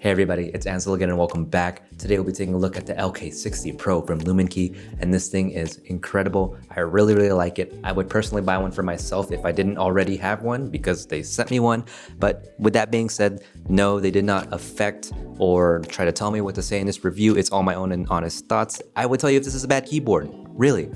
Hey everybody, it's Ansel again and welcome back. Today we'll be taking a look at the Luminkey60 Pro from Luminkey, and this thing is incredible. I really like it. I would personally buy one for myself if I didn't already have one because they sent me one. But with that being said, no, they did not affect or try to tell me what to say in this review. It's all my own and honest thoughts. I would tell you if this is a bad keyboard, really,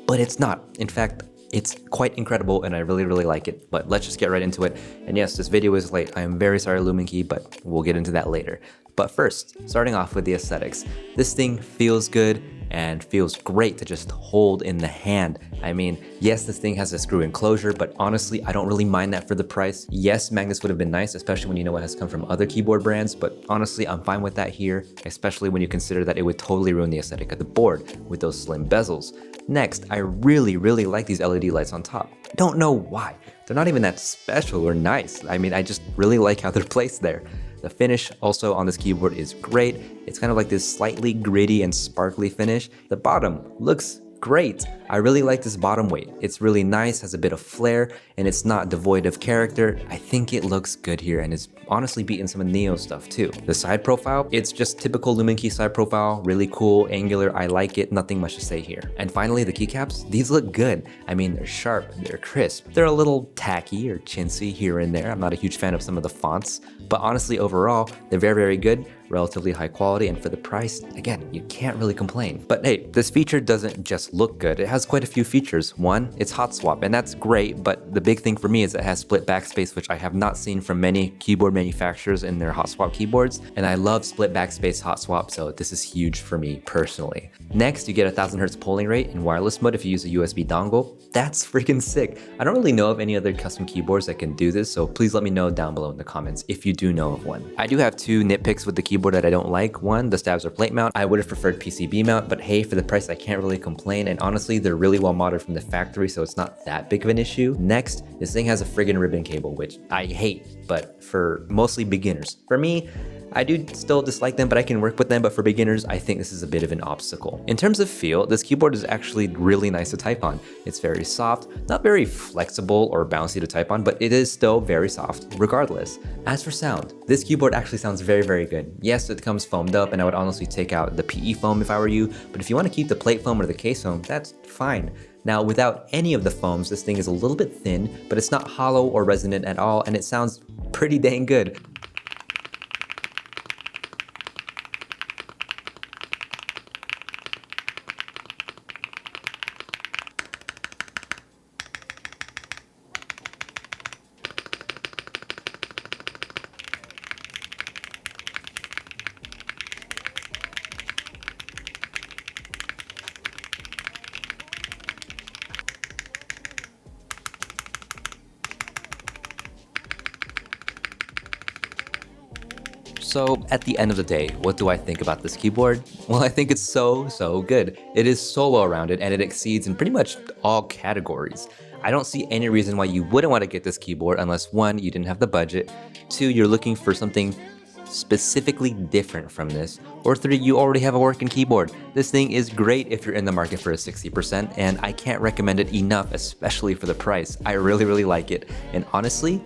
but it's not. In fact, it's quite incredible and I really like it, but let's just get right into it. And yes, this video is late. I am very sorry, Luminkey, but we'll get into that later. But first, starting off with the aesthetics. This thing feels good and feels great to just hold in the hand. I mean, yes, this thing has a screw enclosure, but honestly, I don't really mind that for the price. Yes, magnets would have been nice, especially when you know what has come from other keyboard brands, but honestly, I'm fine with that here, especially when you consider that it would totally ruin the aesthetic of the board with those slim bezels. Next, I really like these LED lights on top. Don't know why. They're not even that special or nice. I mean, I just really like how they're placed there. The finish also on this keyboard is great. It's kind of like this slightly gritty and sparkly finish. The bottom looks great. I really like this bottom weight. It's really nice, has a bit of flair, and it's not devoid of character. I think it looks good here and is honestly beating some of Neo stuff too. The side profile, it's just typical Luminkey side profile, really cool, angular, I like it, nothing much to say here. And finally, the keycaps, these look good. I mean, they're sharp, they're crisp. They're a little tacky or chintzy here and there. I'm not a huge fan of some of the fonts, but honestly, overall, they're very good, relatively high quality, and for the price, again, you can't really complain. But hey, this feature doesn't just look good, it has quite a few features. One, it's hot swap, and that's great, but the big thing for me is it has split backspace, which I have not seen from many keyboard manufacturers in their hot swap keyboards, and I love split backspace hot swap, so this is huge for me personally. Next, you get a 1000 Hz polling rate in wireless mode if you use a USB dongle. That's freaking sick. I don't really know of any other custom keyboards that can do this, so please let me know down below in the comments if you do know of one. I do have two nitpicks with the keyboard that I don't like. One, the stabs are plate mount. I would have preferred PCB mount, but hey, for the price, I can't really complain, and honestly, they're really well modded from the factory, so it's not that big of an issue. Next, this thing has a friggin' ribbon cable, which I hate, but for mostly beginners. For me, I do still dislike them, but I can work with them, but for beginners, I think this is a bit of an obstacle. In terms of feel, this keyboard is actually really nice to type on. It's very soft, not very flexible or bouncy to type on, but it is still very soft regardless. As for sound, this keyboard actually sounds very good. Yes, it comes foamed up, and I would honestly take out the PE foam if I were you, but if you want to keep the plate foam or the case foam, that's fine. Now, without any of the foams, this thing is a little bit thin, but it's not hollow or resonant at all, and it sounds pretty dang good. So at the end of the day, what do I think about this keyboard? Well, I think it's so good. It is so well rounded and it exceeds in pretty much all categories. I don't see any reason why you wouldn't want to get this keyboard unless one, you didn't have the budget, two, you're looking for something specifically different from this, or three, you already have a working keyboard. This thing is great if you're in the market for a 60%, and I can't recommend it enough, especially for the price. I really like it, and honestly,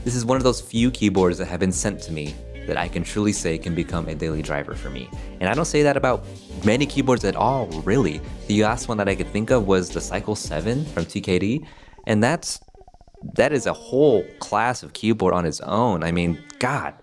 this is one of those few keyboards that have been sent to me that I can truly say can become a daily driver for me. And I don't say that about many keyboards at all, really. The last one that I could think of was the Cycle 7 from TKD, and that is a whole class of keyboard on its own. I mean, God,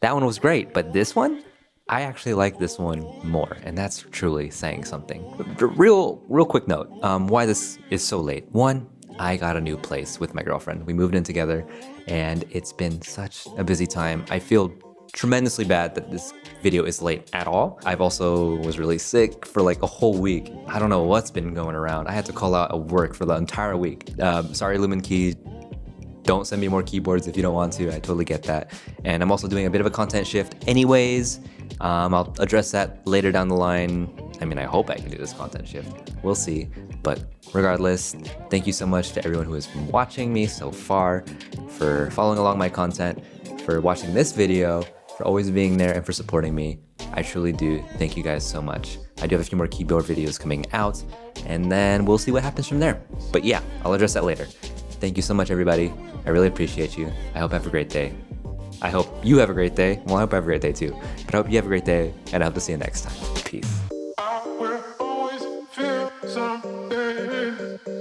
that one was great, but this one, I actually like this one more, and that's truly saying something. Real quick note, why this is so late. One, I got a new place with my girlfriend. We moved in together, and it's been such a busy time. I feel tremendously bad that this video is late at all. I've also was really sick for like a whole week. I don't know what's been going around. I had to call out of work for the entire week. Sorry, Luminkey. Don't send me more keyboards if you don't want to. I totally get that. And I'm also doing a bit of a content shift anyways. I'll address that later down the line. I mean, I hope I can do this content shift. We'll see. But regardless, thank you so much to everyone who has been watching me so far, for following along my content, for watching this video, for always being there, and for supporting me. I truly do. Thank you guys so much. I do have a few more keyboard videos coming out, and then we'll see what happens from there. But yeah, I'll address that later. Thank you so much, everybody. I really appreciate you. I hope you have a great day. I hope you have a great day. Well, I hope I have a great day too. But I hope you have a great day, and I hope to see you next time. Peace. I will always feel something.